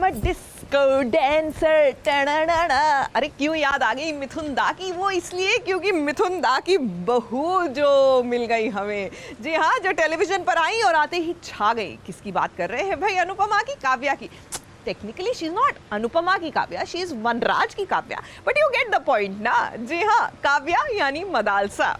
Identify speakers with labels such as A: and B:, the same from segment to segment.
A: a disco dancer. टणाणाणा। अरे क्यों याद आ गई मिथुन दा की? वो इसलिए क्योंकि मिथुन दा की बहू जो मिल गई हमें। जी हाँ, जो टेलीविजन पर आई और आते ही छा गई। किसकी बात कर रहे हैं भाई? अनुपमा की, काव्या की। Technically she is not Anupama की काव्या, शी इज वनराज की Kavya, but you get the point ना। जी हाँ, काव्या यानी मदालसा।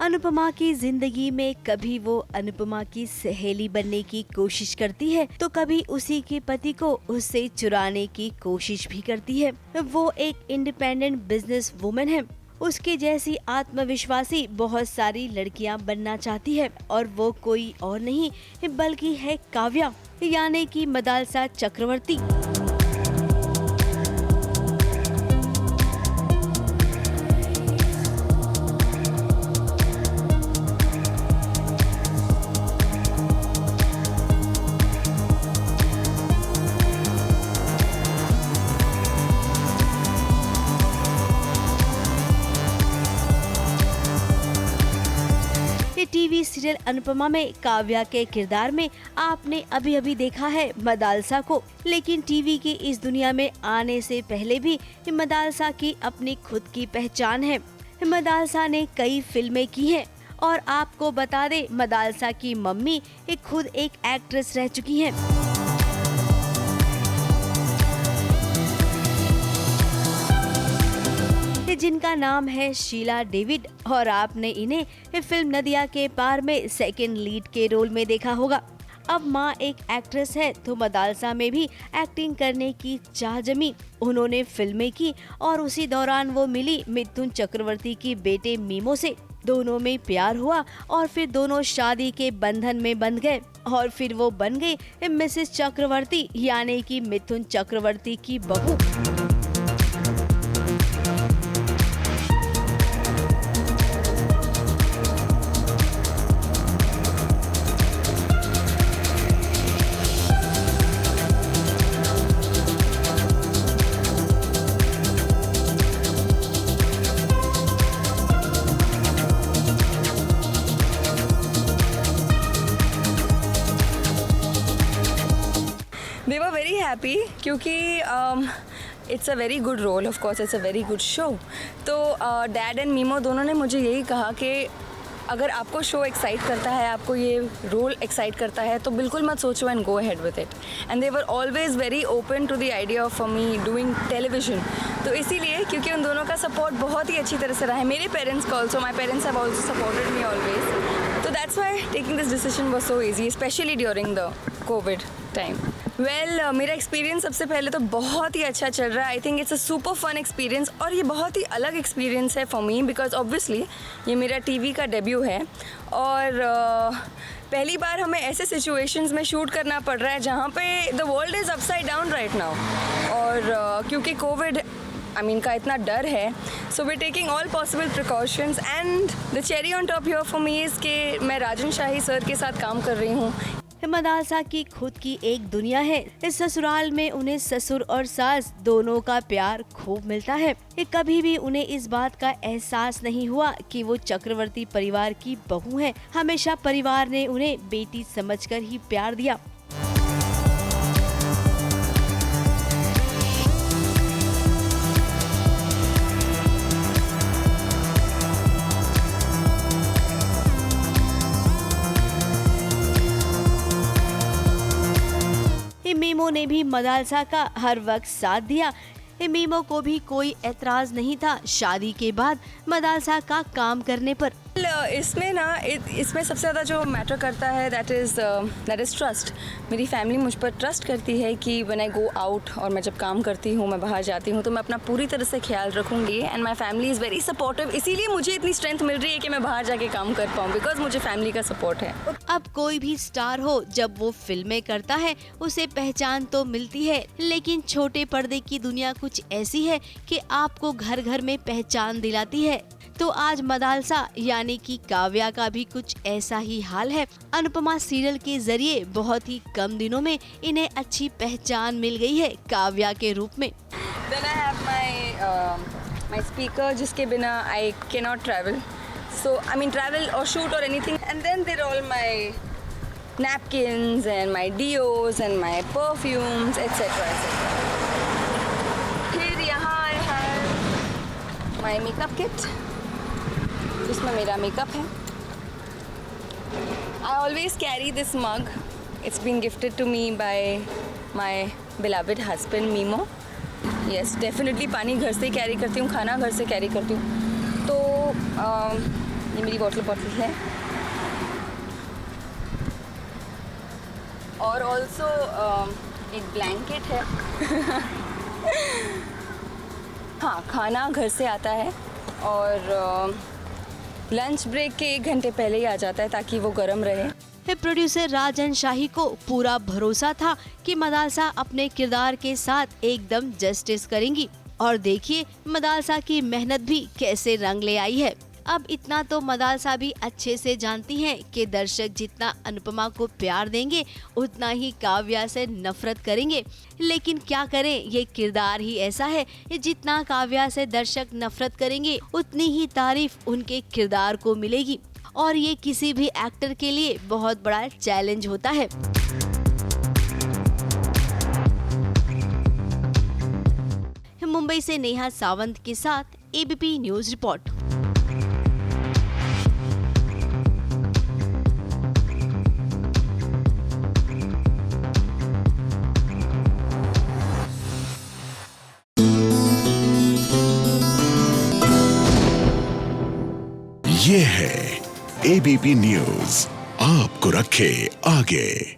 B: अनुपमा की जिंदगी में कभी वो अनुपमा की सहेली बनने की कोशिश करती है तो कभी उसी के पति को उससे चुराने की कोशिश भी करती है। वो एक इंडिपेंडेंट बिजनेस वुमन है। उसके जैसी आत्मविश्वासी बहुत सारी लड़कियां बनना चाहती है और वो कोई और नहीं बल्कि है काव्या यानी कि मदालसा चक्रवर्ती। टीवी सीरियल अनुपमा में काव्या के किरदार में आपने अभी अभी देखा है मदालसा को, लेकिन टीवी की इस दुनिया में आने से पहले भी मदालसा की अपनी खुद की पहचान है। मदालसा ने कई फिल्में की हैं और आपको बता दे मदालसा की मम्मी खुद एक एक्ट्रेस रह चुकी हैं। जिनका नाम है शीला डेविड और आपने इन्हें फिल्म नदिया के पार में सेकंड लीड के रोल में देखा होगा। अब माँ एक एक्ट्रेस है तो मदालसा में भी एक्टिंग करने की चाह जमी। उन्होंने फिल्में की और उसी दौरान वो मिली मिथुन चक्रवर्ती की बेटे मीमो से। दोनों में प्यार हुआ और फिर दोनों शादी के बंधन में बंध गए और फिर वो बन गई मिसेस चक्रवर्ती यानी कि मिथुन चक्रवर्ती की बहू।
C: They were very happy क्योंकि it's a very good role, of course it's a very good show. तो डैड एंड मीमो दोनों ने मुझे यही कहा कि अगर आपको शो एक्साइट करता है, आपको ये रोल एक्साइट करता है तो बिल्कुल मत सोचो and go ahead with it. And they were always very open to the idea of me doing television. तो इसीलिए क्योंकि उन दोनों का सपोर्ट बहुत ही अच्छी तरह से रहा है। मेरे पेरेंट्स का also, my parents have also supported me always. तो that's why taking this decision was so easy, specially during the COVID time. मेरा एक्सपीरियंस सबसे पहले तो बहुत ही अच्छा चल रहा है। I think it's a super fun experience और ये बहुत ही अलग एक्सपीरियंस है फॉर मी बिकॉज ऑब्वियसली ये मेरा टीवी का डेब्यू है और पहली बार हमें ऐसे सिचुएशंस में शूट करना पड़ रहा है जहाँ पे the world is upside down right now. और क्योंकि कोविड का इतना डर है, so we taking all possible precautions and the cherry on top here for me is कि मैं राजन शाही सर के साथ काम कर रही हूँ।
B: मदालसा की खुद की एक दुनिया है। इस ससुराल में उन्हें ससुर और सास दोनों का प्यार खूब मिलता है। कभी भी उन्हें इस बात का एहसास नहीं हुआ कि वो चक्रवर्ती परिवार की बहू है। हमेशा परिवार ने उन्हें बेटी समझकर ही प्यार दिया। मीमो ने भी मदालसा का हर वक्त साथ दिया। मीमो को भी कोई एतराज नहीं था शादी के बाद मदालसा का काम करने पर।
C: इसमें ना इसमें सबसे ज़्यादा जो मैटर करता है दैट इज़ ट्रस्ट। मेरी फैमिली मुझ पर ट्रस्ट करती है कि व्हेन आई गो आउट और मैं जब काम करती हूँ, मैं बाहर जाती हूँ, तो मैं अपना पूरी तरह से ख्याल रखूँगी। And my family is very supportive, इसीलिए मुझे इतनी स्ट्रेंथ मिल रही है कि मैं बाहर जाके काम कर पाऊँ, बिकॉज मुझे फैमिली का सपोर्ट है।
B: अब कोई भी स्टार हो, जब वो फिल्में करता है उसे पहचान तो मिलती है, लेकिन छोटे पर्दे की दुनिया कुछ ऐसी है कि आपको घर घर में पहचान दिलाती है। तो आज मदालसा यानी कि काव्या का भी कुछ ऐसा ही हाल है। अनुपमा सीरियल के जरिए बहुत ही कम दिनों में इन्हें अच्छी पहचान मिल गई है काव्या के रूप में।
C: Then I have my speaker जिसके बिना I cannot travel. So I mean travel or shoot or anything. And then there are all my napkins and my deos and my perfumes etc. फिर यहाँ I have my makeup kit जिसमें मेरा makeup है। I always carry this mug. It's been gifted to me by my beloved husband Mimo. Yes, definitely पानी घर से carry करती हूँ, खाना घर से कैरी करती हूँ। तो ये मेरी बॉटल है। और ऑल्सो एक ब्लैंकेट है। हाँ, खाना घर से आता है और लंच ब्रेक के 1 घंटे पहले ही आ जाता है ताकि वो गर्म रहे।
B: प्रोड्यूसर राजन शाही को पूरा भरोसा था कि मदालसा अपने किरदार के साथ एकदम जस्टिस करेंगी, और देखिए मदालसा की मेहनत भी कैसे रंग ले आई है। अब इतना तो मदालसा भी अच्छे से जानती हैं कि दर्शक जितना अनुपमा को प्यार देंगे उतना ही काव्या से नफरत करेंगे, लेकिन क्या करें, ये किरदार ही ऐसा है। जितना काव्या से दर्शक नफरत करेंगे उतनी ही तारीफ उनके किरदार को मिलेगी, और ये किसी भी एक्टर के लिए बहुत बड़ा चैलेंज होता है। मुंबई से नेहा सावंत के साथ एबीपी न्यूज रिपोर्ट।
D: ये है एबीपी न्यूज, आपको रखे आगे।